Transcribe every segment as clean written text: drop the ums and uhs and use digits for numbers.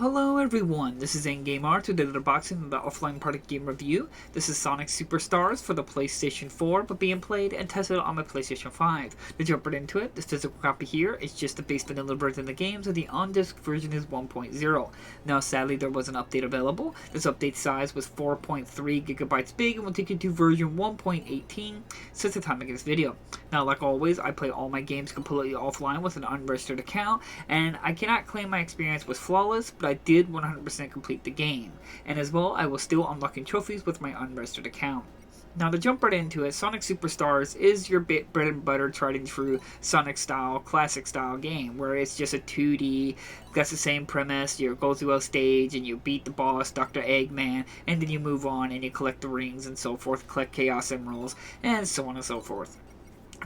Hello everyone, this is AimGameR, today the unboxing of the offline product game review. This is Sonic Superstars for the PlayStation 4, but being played and tested on my PlayStation 5. To jump right into it, this physical copy here is just the base vanilla version of the game, so the on-disc version is 1.0. Now sadly there was an update available. This update size was 4.3 gigabytes big and will take you to version 1.18 since the time of this video. Now like always, I play all my games completely offline with an unregistered account, and I cannot claim my experience was flawless, but I did 100% complete the game. And as well, I was still unlocking trophies with my unregistered account. Now to jump right into it, Sonic Superstars is your bread and butter tried and true Sonic style, classic style game, where it's just a 2D, got the same premise, you go through a stage and you beat the boss, Dr. Eggman, and then you move on and you collect the rings and so forth, collect Chaos Emeralds, and so on and so forth.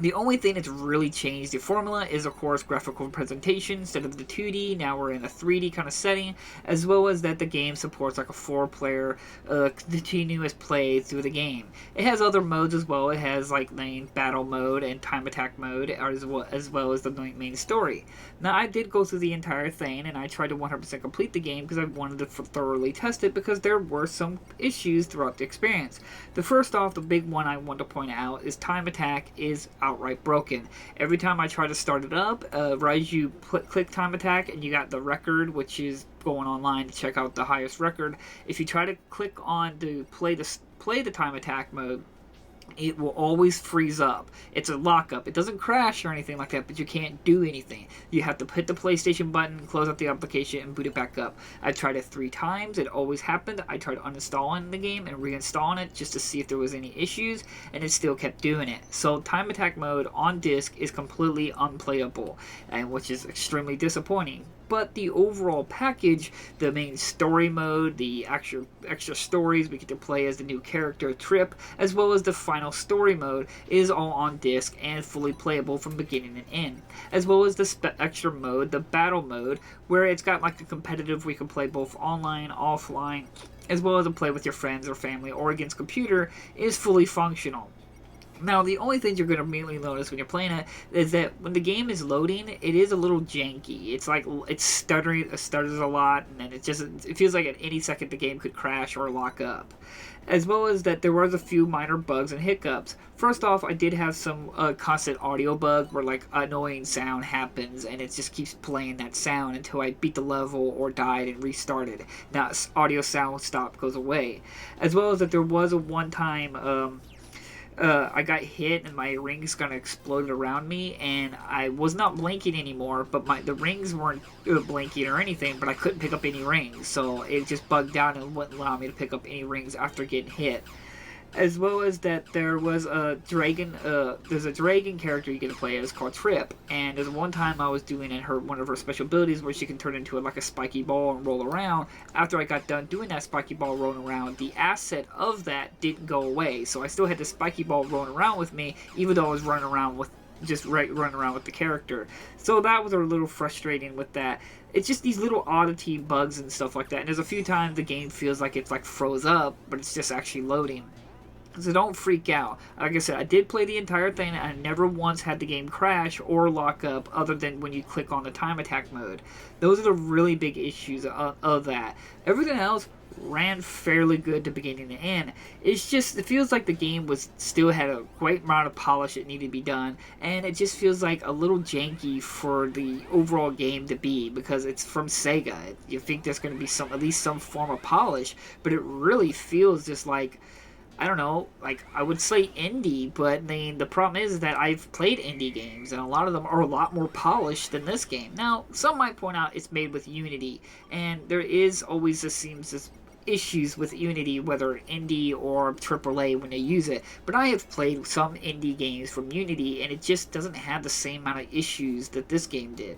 The only thing that's really changed the formula is, of course, graphical presentation. Instead of the 2D, now we're in a 3D kind of setting, as well as that the game supports like a 4-player continuous play through the game. It has other modes as well. It has like main battle mode and time attack mode, as well as the main story. Now, I did go through the entire thing, and I tried to 100% complete the game because I wanted to thoroughly test it because there were some issues throughout the experience. The first off, the big one I want to point out is time attack is outright broken. Every time I try to start it up, right, you click time attack and you got the record, which is going online to check out the highest record. If you try to click on to play the time attack mode, it will always freeze up. It's a lockup. It doesn't crash or anything like that, but you can't do anything. You have to hit the PlayStation button, close out the application, and boot it back up. I tried it 3 times. It always happened. I tried uninstalling the game and reinstalling it just to see if there was any issues, and it still kept doing it. So time attack mode on disc is completely unplayable, and which is extremely disappointing. But the overall package, the main story mode, the extra stories we get to play as the new character Trip, as well as the final story mode, is all on disc and fully playable from beginning and end. As well as the extra mode, the battle mode, where it's got like the competitive, we can play both online, offline, as well as to play with your friends or family or against computer, is fully functional. Now, the only thing you're going to immediately notice when you're playing it is that when the game is loading, it is a little janky. It's like it's stuttering, it stutters a lot, and then it feels like at any second the game could crash or lock up. As well as that there was a few minor bugs and hiccups. First off, I did have some constant audio bug where like annoying sound happens and it just keeps playing that sound until I beat the level or died and restarted. Now, audio sound stop goes away. As well as that there was a one-time I got hit and my rings kind of exploded around me, and I was not blinking anymore, but the rings weren't blinking or anything, but I couldn't pick up any rings, so it just bugged out and wouldn't allow me to pick up any rings after getting hit. As well as that there was a dragon, there's a dragon character you get to play as called Trip, and there's one time I was doing one of her special abilities where she can turn into like a spiky ball and roll around. After I got done doing that spiky ball rolling around, the asset of that didn't go away, so I still had the spiky ball rolling around with me, even though I was running around with the character. So that was a little frustrating with that. It's just these little oddity bugs and stuff like that, and there's a few times the game feels like it's like froze up, but it's just actually loading. So don't freak out. Like I said, I did play the entire thing, and I never once had the game crash or lock up other than when you click on the time attack mode. Those are the really big issues of that. Everything else ran fairly good to beginning to end. It's just, it feels like the game still had a great amount of polish that needed to be done, and it just feels like a little janky for the overall game to be, because it's from Sega. You think there's going to be at least some form of polish, but it really feels just like, I don't know, like I would say indie, but the problem is that I've played indie games, and a lot of them are a lot more polished than this game. Now, some might point out it's made with Unity, and there is always this issues with Unity, whether indie or AAA when they use it, but I have played some indie games from Unity, and it just doesn't have the same amount of issues that this game did.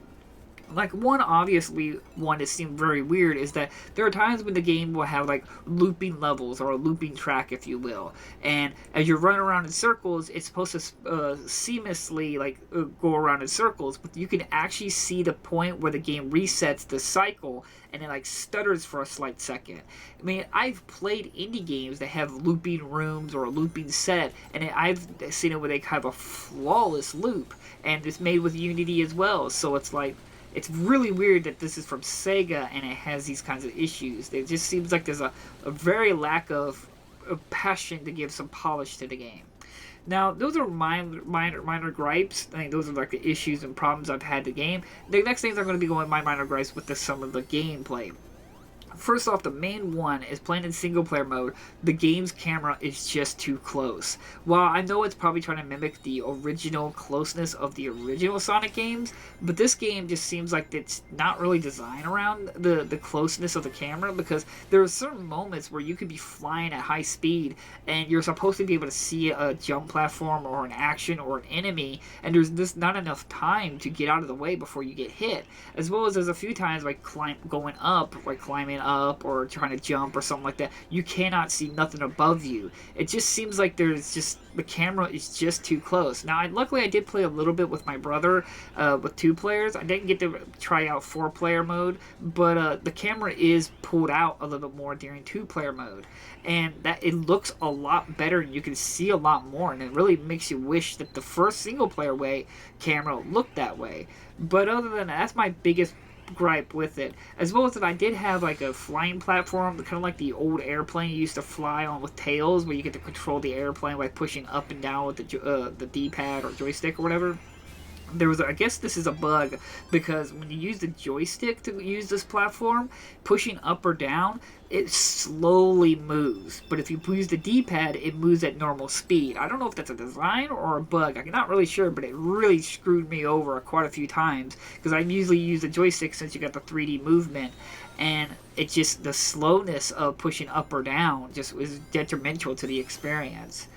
Like, one that seemed very weird is that there are times when the game will have like looping levels or a looping track, if you will, and as you're running around in circles, it's supposed to seamlessly go around in circles, but you can actually see the point where the game resets the cycle and it like stutters for a slight second. I mean, I've played indie games that have looping rooms or a looping set, and I've seen it where they have a flawless loop, and it's made with Unity as well, so it's like, it's really weird that this is from Sega and it has these kinds of issues. It just seems like there's a very lack of passion to give some polish to the game. Now, those are minor gripes. I think those are like the issues and problems I've had with the game. The next things I'm going to be going my minor gripes with some of the gameplay. First off, the main one is playing in single player mode. The game's camera is just too close. While I know it's probably trying to mimic the original closeness of the original Sonic games, but this game just seems like it's not really designed around the closeness of the camera, because there are certain moments where you could be flying at high speed and you're supposed to be able to see a jump platform or an action or an enemy, and there's just not enough time to get out of the way before you get hit. As well as there's a few times like climbing up or trying to jump or something like that, you cannot see nothing above you. It just seems like the camera is just too close. Now, luckily I did play a little bit with my brother with 2 players. I didn't get to try out 4-player mode, but the camera is pulled out a little bit more during 2-player mode, and that it looks a lot better and you can see a lot more, and it really makes you wish that the first single-player camera looked that way. But other than that, that's my biggest gripe with it. As well as that I did have like a flying platform, kind of like the old airplane you used to fly on with tails, where you get to control the airplane by pushing up and down with the D-pad or joystick or whatever. I guess this is a bug, because when you use the joystick to use this platform, pushing up or down, it slowly moves. But if you use the D-pad, it moves at normal speed. I don't know if that's a design or a bug. I'm not really sure, but it really screwed me over quite a few times, because I usually use the joystick since you got the 3D movement, and it just, the slowness of pushing up or down just was detrimental to the experience.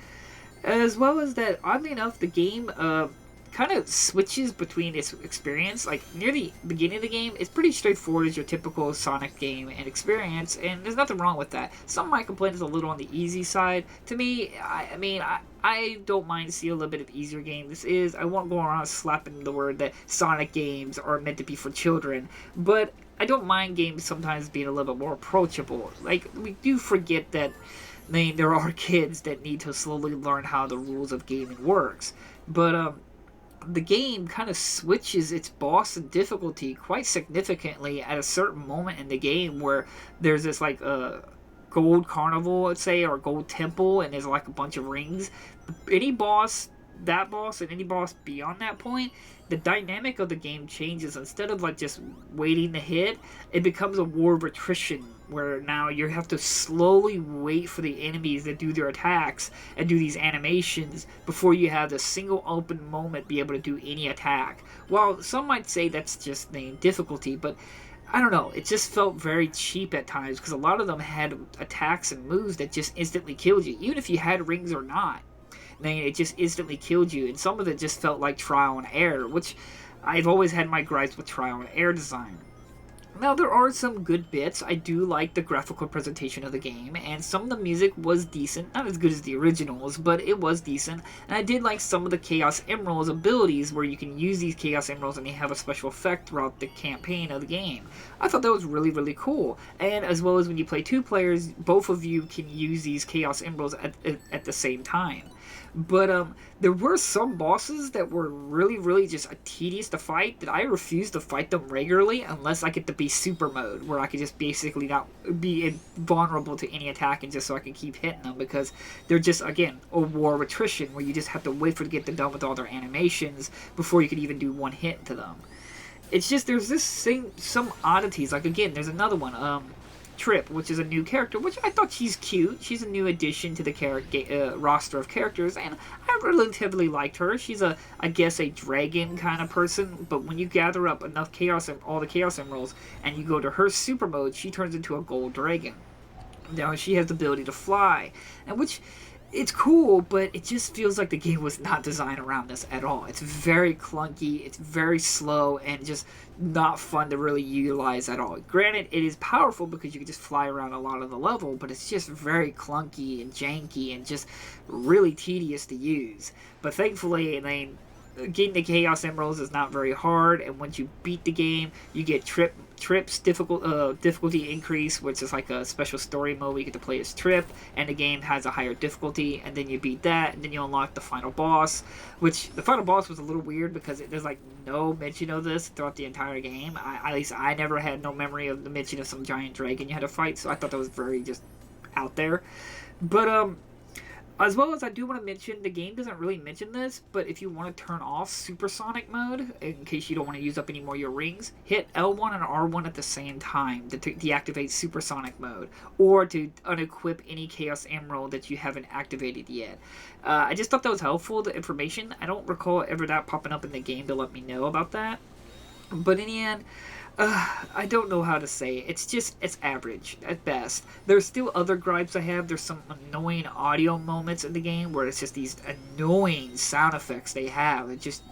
As well as that, oddly enough, the game kind of switches between its experience. Like, near the beginning of the game, it's pretty straightforward as your typical Sonic game and experience, and there's nothing wrong with that. Some of my complaints is a little on the easy side. To me, I don't mind to see a little bit of easier game. I won't go around slapping the word that Sonic games are meant to be for children, but I don't mind games sometimes being a little bit more approachable. Like, we do forget that there are kids that need to slowly learn how the rules of gaming works. But, the game kind of switches its boss and difficulty quite significantly at a certain moment in the game, where there's this like gold carnival, let's say, or gold temple, and there's like a bunch of rings. Any boss, that boss, and any boss beyond that point, the dynamic of the game changes. Instead of like just waiting to hit, it becomes a war of attrition, where now you have to slowly wait for the enemies to do their attacks and do these animations before you have the single open moment be able to do any attack. While some might say that's just the difficulty, but I don't know, it just felt very cheap at times, because a lot of them had attacks and moves that just instantly killed you, even if you had rings or not. It just instantly killed you, and some of it just felt like trial and error, which I've always had my gripes with trial and error design. Now, there are some good bits. I do like the graphical presentation of the game, and some of the music was decent. Not as good as the originals, but it was decent. And I did like some of the Chaos Emeralds abilities, where you can use these Chaos Emeralds and they have a special effect throughout the campaign of the game. I thought that was really, really cool. And as well as when you play 2 players, both of you can use these Chaos Emeralds at the same time. But there were some bosses that were really, really just tedious to fight, that I refused to fight them regularly unless I get to be super mode, where I could just basically not be invulnerable to any attack, and just so I can keep hitting them, because they're just, again, a war of attrition, where you just have to wait for to get them done with all their animations before you could even do one hit to them. It's just, there's this thing, some oddities, like again, there's another one, Trip, which is a new character, which I thought she's cute. She's a new addition to the roster of characters, and I relatively liked her. She's I guess a dragon kind of person, but when you gather up enough all the Chaos Emeralds, and you go to her super mode, she turns into a gold dragon. Now, she has the ability to fly, and which, it's cool, but it just feels like the game was not designed around this at all. It's very clunky, it's very slow, and just not fun to really utilize at all. Granted, it is powerful because you can just fly around a lot of the level, but it's just very clunky and janky and just really tedious to use. But thankfully, getting the Chaos Emeralds is not very hard, and once you beat the game, you get Trip's difficulty increase, which is like a special story mode where you get to play as Trip, and the game has a higher difficulty, and then you beat that, and then you unlock the final boss, which the final boss was a little weird because there's like no mention of this throughout the entire game. At least I never had no memory of the mention of some giant dragon you had to fight, so I thought that was very just out there. But as well as I do want to mention, the game doesn't really mention this, but if you want to turn off supersonic mode, in case you don't want to use up any more of your rings, hit L1 and R1 at the same time to deactivate supersonic mode, or to unequip any Chaos Emerald that you haven't activated yet. I just thought that was helpful, the information. I don't recall ever that popping up in the game to let me know about that. But in the end, I don't know how to say it. It's average at best. There's still other gripes I have. There's some annoying audio moments in the game where it's just these annoying sound effects they have. It just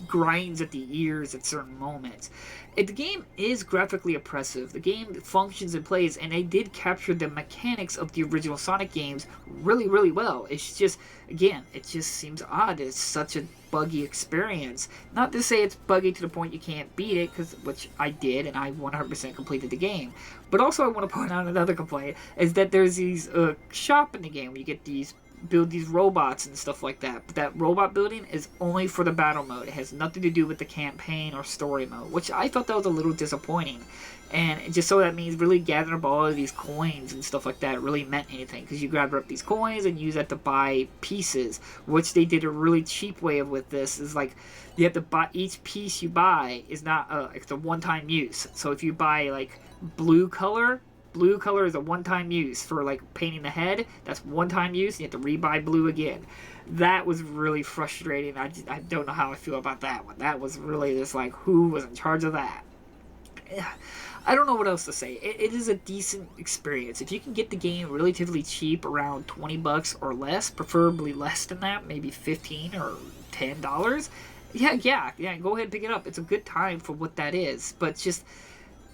grinds at the ears at certain moments. The game is graphically oppressive. The game functions and plays, and they did capture the mechanics of the original Sonic games really, really well. It's just, again, it just seems odd. It's such a buggy experience. Not to say it's buggy to the point you can't beat it, which I did, and I 100% completed the game. But also I want to point out another complaint, is that there's these shop in the game where you get build these robots and stuff like that. But that robot building is only for the battle mode. It has nothing to do with the campaign or story mode, which I thought that was a little disappointing. And just so that means really gathering up all of these coins and stuff like that really meant anything, because you grab up these coins and use that to buy pieces, which they did a really cheap way of with this. Is like you have to buy each piece you buy is not it's a one-time use. So if you buy like blue color is a one-time use for like painting the head. That's one-time use. You have to rebuy blue again. That was really frustrating. I don't know how I feel about that one. That was really just like, who was in charge of that? I don't know what else to say. It is a decent experience. If you can get the game relatively cheap, around $20 or less, preferably less than that, maybe $15 or $10, yeah, go ahead and pick it up. It's a good time for what that is. But just,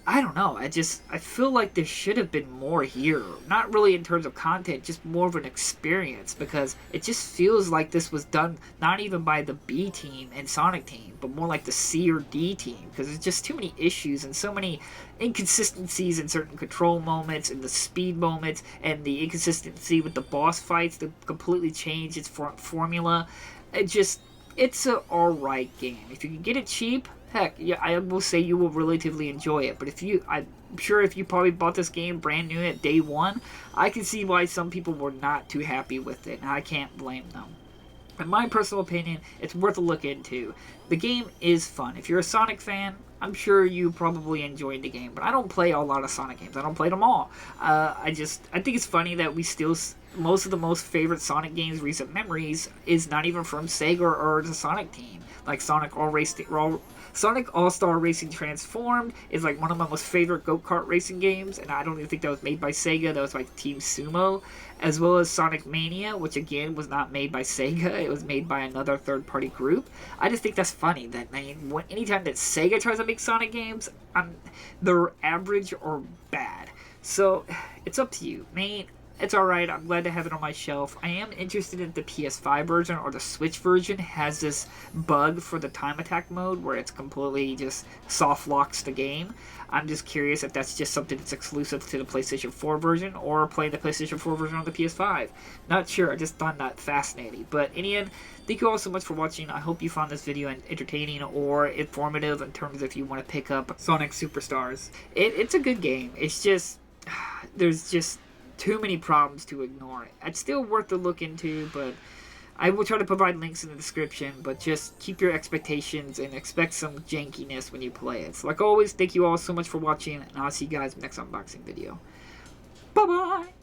I don't know. I feel like there should have been more here. Not really in terms of content, just more of an experience, because it just feels like this was done not even by the B team and Sonic team, but more like the C or D team, because there's just too many issues and so many inconsistencies in certain control moments and the speed moments, and the inconsistency with the boss fights that completely change its formula. It's an alright game. If you can get it cheap, heck, yeah, I will say you will relatively enjoy it. But I'm sure if you probably bought this game brand new at day one, I can see why some people were not too happy with it, and I can't blame them. In my personal opinion, it's worth a look into. The game is fun. If you're a Sonic fan, I'm sure you probably enjoyed the game. But I don't play a lot of Sonic games. I don't play them all. I think it's funny that we still, most of the most favorite Sonic games, recent memories, is not even from Sega or the Sonic team. Like Sonic All-Star Racing Transformed is like one of my most favorite go-kart racing games, and I don't even think that was made by Sega. That was like Team Sumo. As well as Sonic Mania, which again was not made by Sega. It was made by another third-party group. I just think that's funny that anytime that Sega tries to make Sonic games, they're average or bad. So it's up to you. It's alright. I'm glad to have it on my shelf. I am interested in the PS5 version, or the Switch version has this bug for the time attack mode where it's completely just soft locks the game. I'm just curious if that's just something that's exclusive to the PlayStation 4 version, or playing the PlayStation 4 version on the PS5. Not sure. I just found that fascinating. But in the end, thank you all so much for watching. I hope you found this video entertaining or informative in terms of if you want to pick up Sonic Superstars. It's a good game. It's just, there's just too many problems to ignore. It's still worth a look into, but I will try to provide links in the description, but just keep your expectations and expect some jankiness when you play it. So like always, thank you all so much for watching, and I'll see you guys in the next unboxing video. Bye-bye!